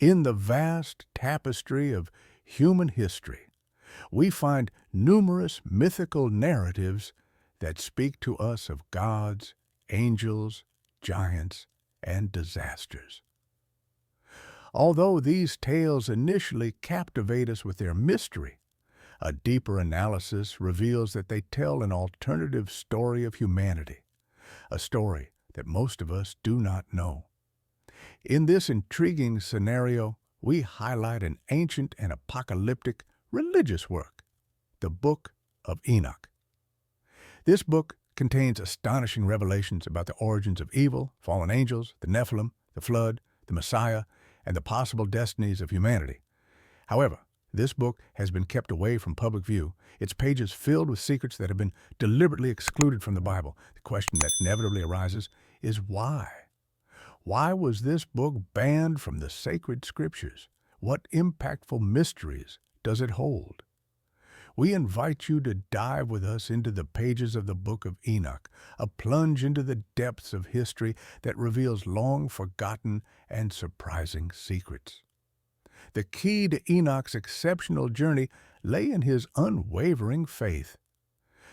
In the vast tapestry of human history, we find numerous mythical narratives that speak to us of gods, angels, giants, and disasters. Although these tales initially captivate us with their mystery, a deeper analysis reveals that they tell an alternative story of humanity, a story that most of us do not know. In this intriguing scenario, we highlight an ancient and apocalyptic religious work, the Book of Enoch. This book contains astonishing revelations about the origins of evil, fallen angels, the Nephilim, the flood, the Messiah, and the possible destinies of humanity. However, this book has been kept away from public view, its pages filled with secrets that have been deliberately excluded from the Bible. The question that inevitably arises is why? Why was this book banned from the sacred scriptures? What impactful mysteries does it hold? We invite you to dive with us into the pages of the Book of Enoch, a plunge into the depths of history that reveals long-forgotten and surprising secrets. The key to Enoch's exceptional journey lay in his unwavering faith.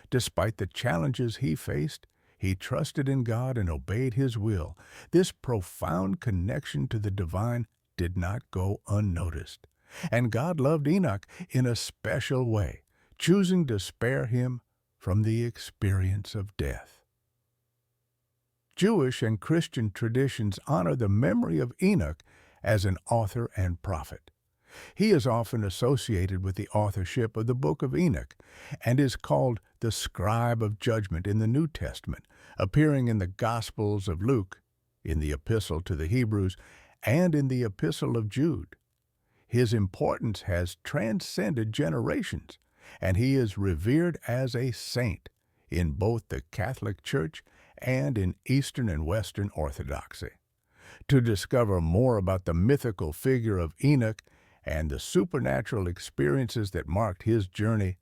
Despite the challenges he faced, he trusted in God and obeyed His will. This profound connection to the divine did not go unnoticed. And God loved Enoch in a special way, choosing to spare him from the experience of death. Jewish and Christian traditions honor the memory of Enoch as an author and prophet. He is often associated with the authorship of the Book of Enoch and is called the scribe of judgment in the New Testament, appearing in the Gospels of Luke, in the Epistle to the Hebrews, and in the Epistle of Jude. His importance has transcended generations, and he is revered as a saint in both the Catholic Church and in Eastern and Western Orthodoxy. To discover more about the mythical figure of Enoch and the supernatural experiences that marked his journey,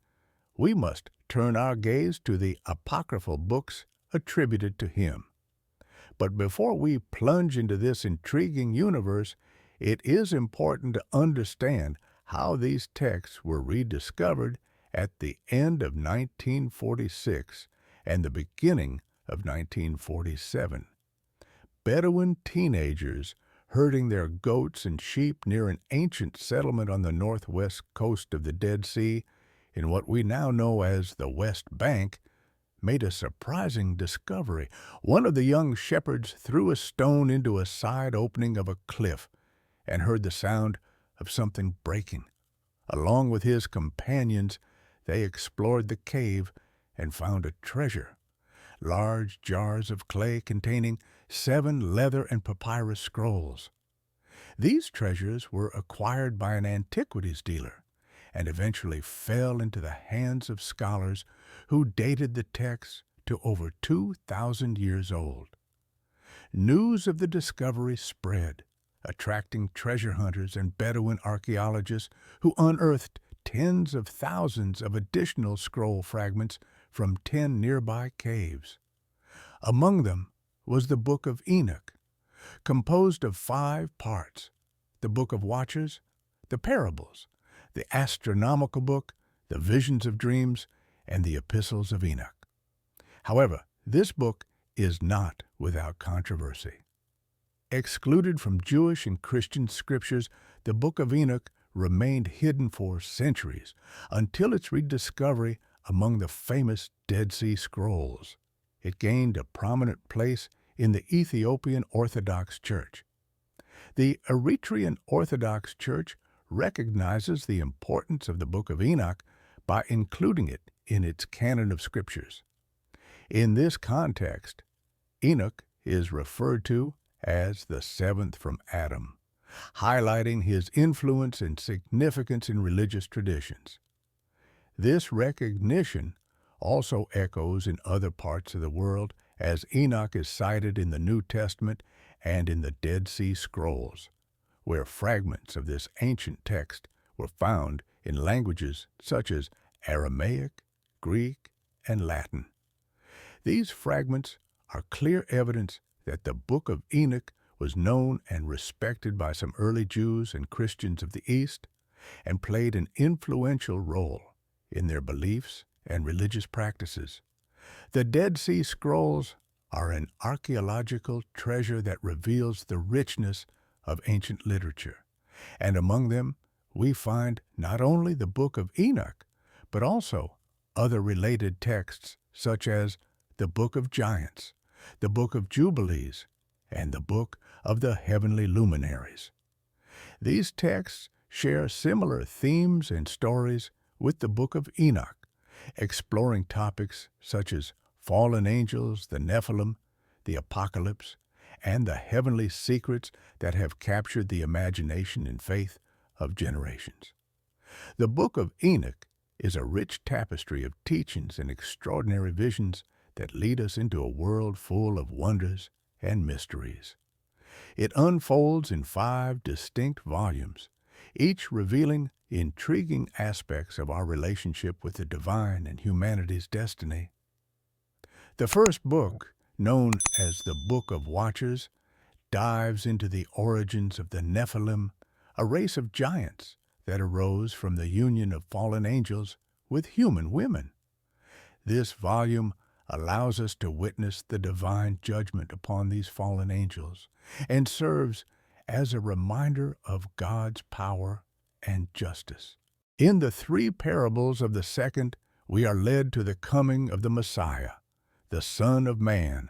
we must turn our gaze to the apocryphal books attributed to him. But before we plunge into this intriguing universe, it is important to understand how these texts were rediscovered at the end of 1946 and the beginning of 1947. Bedouin teenagers herding their goats and sheep near an ancient settlement on the northwest coast of the Dead Sea, in what we now know as the West Bank, made a surprising discovery. One of the young shepherds threw a stone into a side opening of a cliff and heard the sound of something breaking. Along with his companions, they explored the cave and found a treasure: large jars of clay containing 7 leather and papyrus scrolls. These treasures were acquired by an antiquities dealer and eventually fell into the hands of scholars who dated the texts to over 2,000 years old. News of the discovery spread, attracting treasure hunters and Bedouin archaeologists who unearthed tens of thousands of additional scroll fragments from 10 nearby caves. Among them was the Book of Enoch, composed of 5 parts: the Book of Watchers, the Parables, the Astronomical Book, the Visions of Dreams, and the Epistles of Enoch. However, this book is not without controversy. Excluded from Jewish and Christian scriptures, the Book of Enoch remained hidden for centuries until its rediscovery among the famous Dead Sea Scrolls. It gained a prominent place in the Ethiopian Orthodox Church. The Eritrean Orthodox Church recognizes the importance of the Book of Enoch by including it in its canon of scriptures. In this context, Enoch is referred to as the 7th from Adam, highlighting his influence and significance in religious traditions. This recognition also echoes in other parts of the world, as Enoch is cited in the New Testament and in the Dead Sea Scrolls, where fragments of this ancient text were found in languages such as Aramaic, Greek, and Latin. These fragments are clear evidence that the Book of Enoch was known and respected by some early Jews and Christians of the East and played an influential role in their beliefs and religious practices. The Dead Sea Scrolls are an archaeological treasure that reveals the richness of ancient literature, and among them we find not only the Book of Enoch, but also other related texts such as the Book of Giants, the Book of Jubilees, and the Book of the Heavenly Luminaries. These texts share similar themes and stories with the Book of Enoch, exploring topics such as fallen angels, the Nephilim, the apocalypse, and the heavenly secrets that have captured the imagination and faith of generations. The Book of Enoch is a rich tapestry of teachings and extraordinary visions that lead us into a world full of wonders and mysteries. It unfolds in 5 distinct volumes, each revealing intriguing aspects of our relationship with the divine and humanity's destiny. The first book, known as the Book of Watchers, dives into the origins of the Nephilim, a race of giants that arose from the union of fallen angels with human women. This volume allows us to witness the divine judgment upon these fallen angels and serves as a reminder of God's power and justice. In the 3 parables of the second, we are led to the coming of the Messiah, the Son of Man,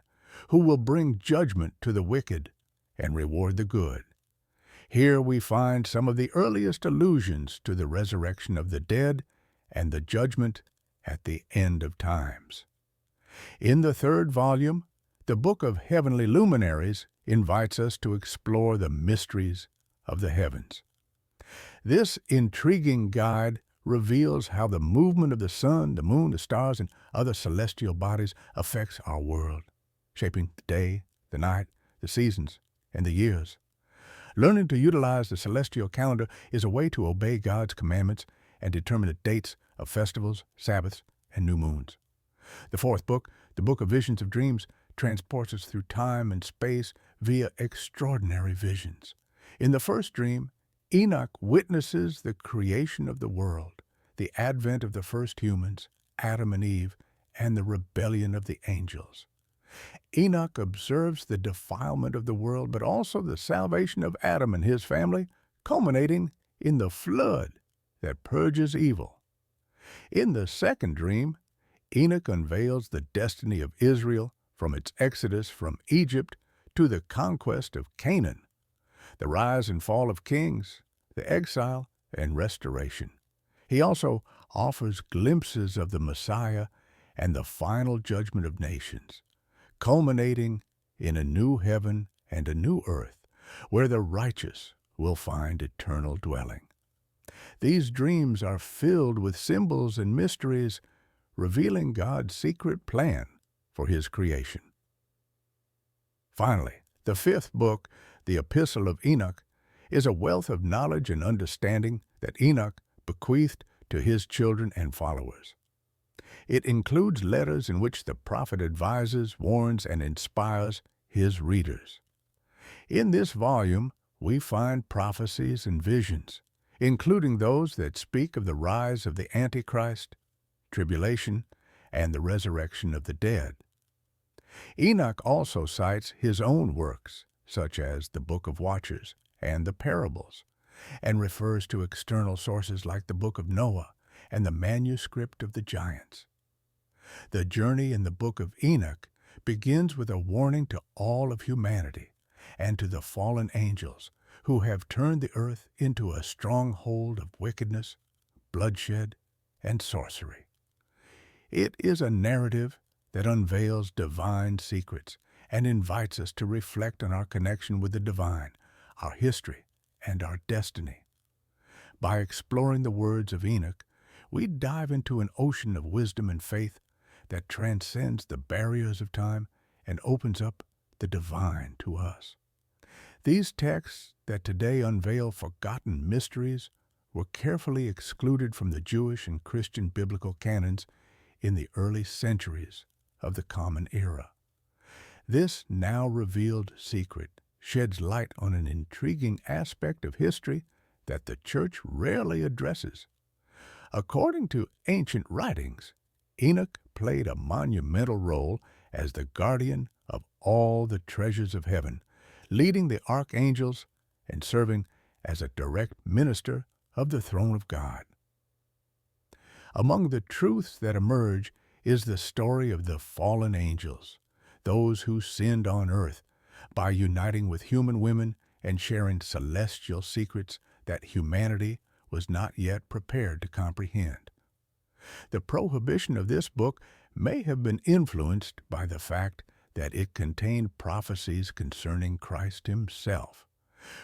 who will bring judgment to the wicked and reward the good. Here we find some of the earliest allusions to the resurrection of the dead and the judgment at the end of times. In the 3rd volume, the Book of Heavenly Luminaries invites us to explore the mysteries of the heavens. This intriguing guide reveals how the movement of the sun, the moon, the stars, and other celestial bodies affects our world, shaping the day, the night, the seasons, and the years. Learning to utilize the celestial calendar is a way to obey God's commandments and determine the dates of festivals, Sabbaths, and new moons. The 4th book, the Book of Visions of Dreams, transports us through time and space via extraordinary visions. In the first dream, Enoch witnesses the creation of the world, the advent of the first humans, Adam and Eve, and the rebellion of the angels. Enoch observes the defilement of the world, but also the salvation of Adam and his family, culminating in the flood that purges evil. In the second dream, Enoch unveils the destiny of Israel from its exodus from Egypt to the conquest of Canaan, the rise and fall of kings, the exile and restoration. He also offers glimpses of the Messiah and the final judgment of nations, culminating in a new heaven and a new earth, where the righteous will find eternal dwelling. These dreams are filled with symbols and mysteries, revealing God's secret plan for His creation. Finally, the 5th book, the Epistle of Enoch, is a wealth of knowledge and understanding that Enoch bequeathed to his children and followers. It includes letters in which the prophet advises, warns, and inspires his readers. In this volume, we find prophecies and visions, including those that speak of the rise of the Antichrist, tribulation, and the resurrection of the dead. Enoch also cites his own works, such as the Book of Watchers and the parables, and refers to external sources like the Book of Noah and the manuscript of the giants. The journey in the Book of Enoch begins with a warning to all of humanity and to the fallen angels who have turned the earth into a stronghold of wickedness, bloodshed, and sorcery. It is a narrative that unveils divine secrets and invites us to reflect on our connection with the divine, our history, and our destiny. By exploring the words of Enoch, we dive into an ocean of wisdom and faith that transcends the barriers of time and opens up the divine to us. These texts that today unveil forgotten mysteries were carefully excluded from the Jewish and Christian biblical canons in the early centuries of the Common Era. This now revealed secret sheds light on an intriguing aspect of history that the Church rarely addresses. According to ancient writings, Enoch played a monumental role as the guardian of all the treasures of heaven, leading the archangels and serving as a direct minister of the throne of God. Among the truths that emerge is the story of the fallen angels, those who sinned on earth by uniting with human women and sharing celestial secrets that humanity was not yet prepared to comprehend. The prohibition of this book may have been influenced by the fact that it contained prophecies concerning Christ himself,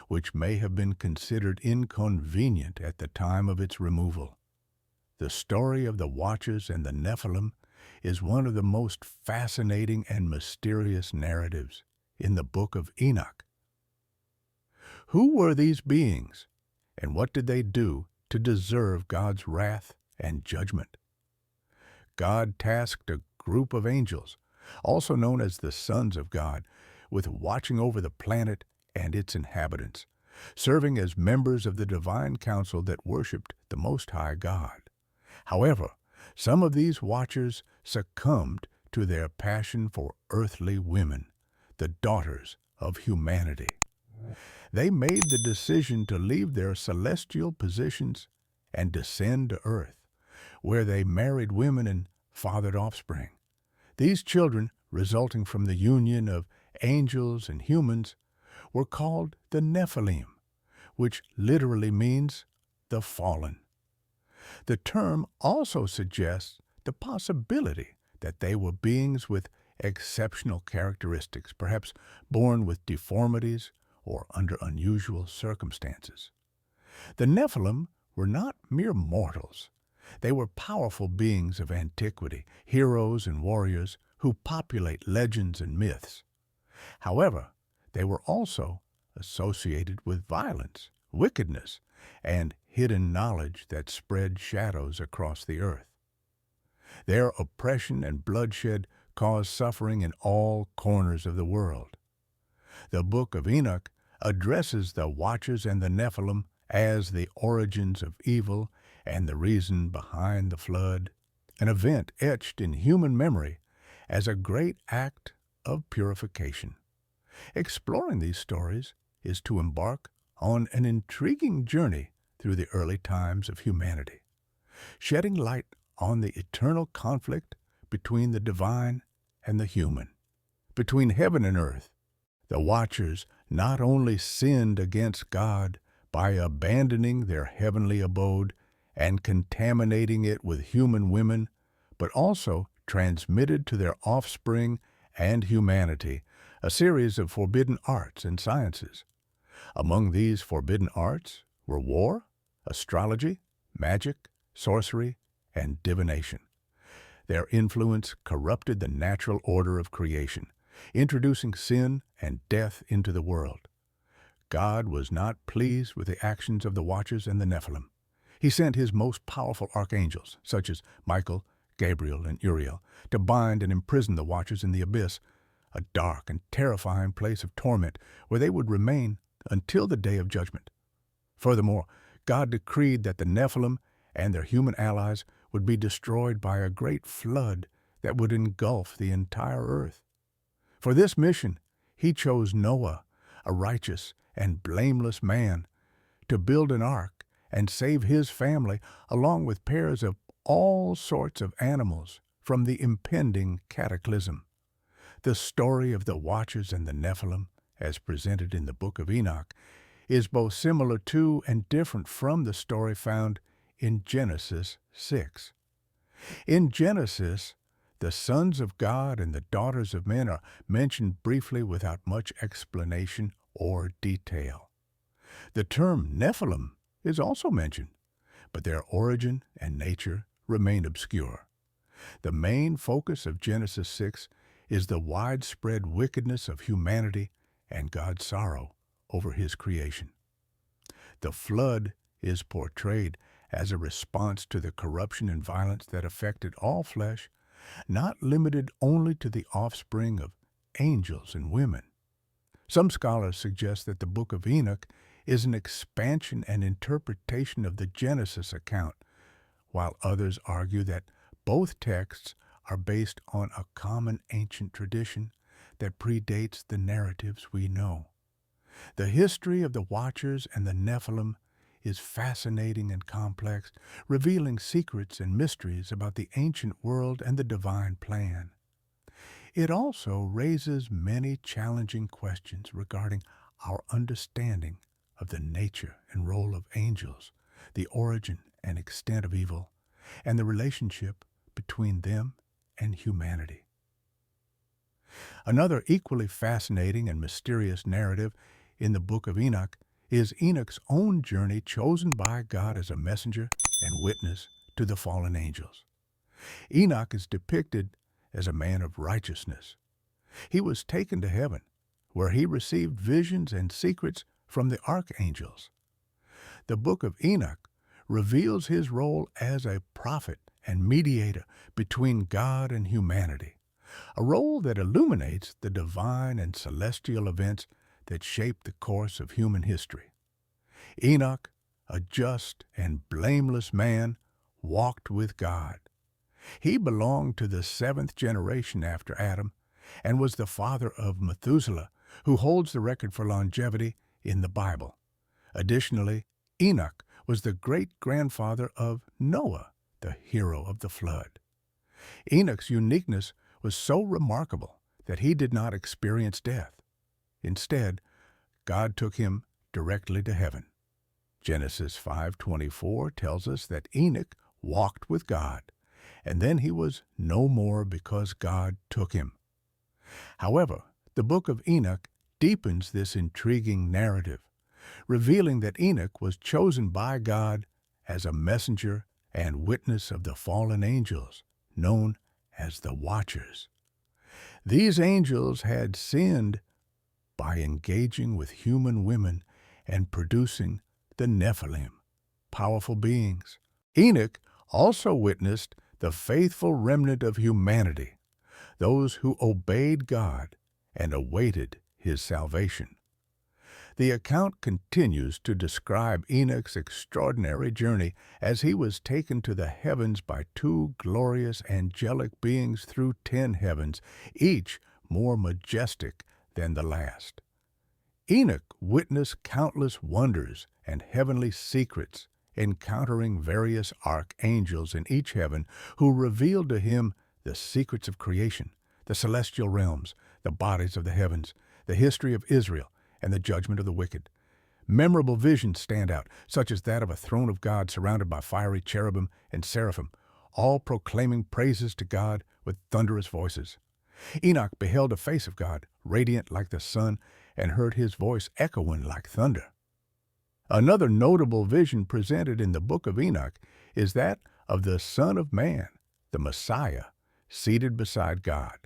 which may have been considered inconvenient at the time of its removal. The story of the Watchers and the Nephilim is one of the most fascinating and mysterious narratives in the Book of Enoch. Who were these beings, and what did they do to deserve God's wrath and judgment? God tasked a group of angels, also known as the sons of God, with watching over the planet and its inhabitants, serving as members of the divine council that worshipped the Most High God. However, some of these watchers succumbed to their passion for earthly women, the daughters of humanity. They made the decision to leave their celestial positions and descend to earth, where they married women and fathered offspring. These children, resulting from the union of angels and humans, were called the Nephilim, which literally means the fallen. The term also suggests the possibility that they were beings with exceptional characteristics, perhaps born with deformities or under unusual circumstances. The Nephilim were not mere mortals. They were powerful beings of antiquity, heroes and warriors who populate legends and myths. However, they were also associated with violence, wickedness, and hidden knowledge that spread shadows across the earth. Their oppression and bloodshed caused suffering in all corners of the world. The Book of Enoch addresses the Watchers and the Nephilim as the origins of evil and the reason behind the flood, an event etched in human memory as a great act of purification. Exploring these stories is to embark on an intriguing journey through the early times of humanity, shedding light on the eternal conflict between the divine and the human, between heaven and earth. The Watchers not only sinned against God by abandoning their heavenly abode and contaminating it with human women, but also transmitted to their offspring and humanity a series of forbidden arts and sciences. Among these forbidden arts were war, astrology, magic, sorcery, and divination. Their influence corrupted the natural order of creation, introducing sin and death into the world. God was not pleased with the actions of the Watchers and the Nephilim. He sent his most powerful archangels, such as Michael, Gabriel, and Uriel, to bind and imprison the Watchers in the abyss, a dark and terrifying place of torment where they would remain until the day of judgment. Furthermore, God decreed that the Nephilim and their human allies would be destroyed by a great flood that would engulf the entire earth. For this mission, he chose Noah, a righteous and blameless man, to build an ark and save his family along with pairs of all sorts of animals from the impending cataclysm. The story of the Watchers and the Nephilim, as presented in the Book of Enoch, is both similar to and different from the story found in Genesis 6. In Genesis, the sons of God and the daughters of men are mentioned briefly without much explanation or detail. The term Nephilim is also mentioned, but their origin and nature remain obscure. The main focus of Genesis 6 is the widespread wickedness of humanity and God's sorrow over his creation. The flood is portrayed as a response to the corruption and violence that affected all flesh, not limited only to the offspring of angels and women. Some scholars suggest that the Book of Enoch is an expansion and interpretation of the Genesis account, while others argue that both texts are based on a common ancient tradition that predates the narratives we know. The history of the Watchers and the Nephilim is fascinating and complex, revealing secrets and mysteries about the ancient world and the divine plan. It also raises many challenging questions regarding our understanding of the nature and role of angels, the origin and extent of evil, and the relationship between them and humanity. Another equally fascinating and mysterious narrative in the Book of Enoch is Enoch's own journey chosen by God as a messenger and witness to the fallen angels. Enoch is depicted as a man of righteousness. He was taken to heaven, where he received visions and secrets from the archangels. The Book of Enoch reveals his role as a prophet and mediator between God and humanity, a role that illuminates the divine and celestial events that shape the course of human history. Enoch, a just and blameless man, walked with God. He belonged to the seventh generation after Adam and was the father of Methuselah, who holds the record for longevity in the Bible. Additionally, Enoch was the great-grandfather of Noah, the hero of the flood. Enoch's uniqueness was so remarkable that he did not experience death. Instead, God took him directly to heaven. Genesis 5:24 tells us that Enoch walked with God, and then he was no more because God took him. However, the Book of Enoch deepens this intriguing narrative, revealing that Enoch was chosen by God as a messenger and witness of the fallen angels, known as the Watchers. These angels had sinned by engaging with human women and producing the Nephilim, powerful beings. Enoch also witnessed the faithful remnant of humanity, those who obeyed God and awaited his salvation. The account continues to describe Enoch's extraordinary journey as he was taken to the heavens by two glorious angelic beings through 10 heavens, each more majestic than the last. Enoch witnessed countless wonders and heavenly secrets, encountering various archangels in each heaven who revealed to him the secrets of creation, the celestial realms, the bodies of the heavens, the history of Israel, and the judgment of the wicked. Memorable visions stand out, such as that of a throne of God surrounded by fiery cherubim and seraphim, all proclaiming praises to God with thunderous voices. Enoch beheld a face of God, radiant like the sun, and heard his voice echoing like thunder. Another notable vision presented in the Book of Enoch is that of the Son of Man, the Messiah, seated beside God.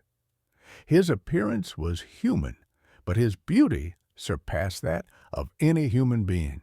His appearance was human, but his beauty surpassed that of any human being.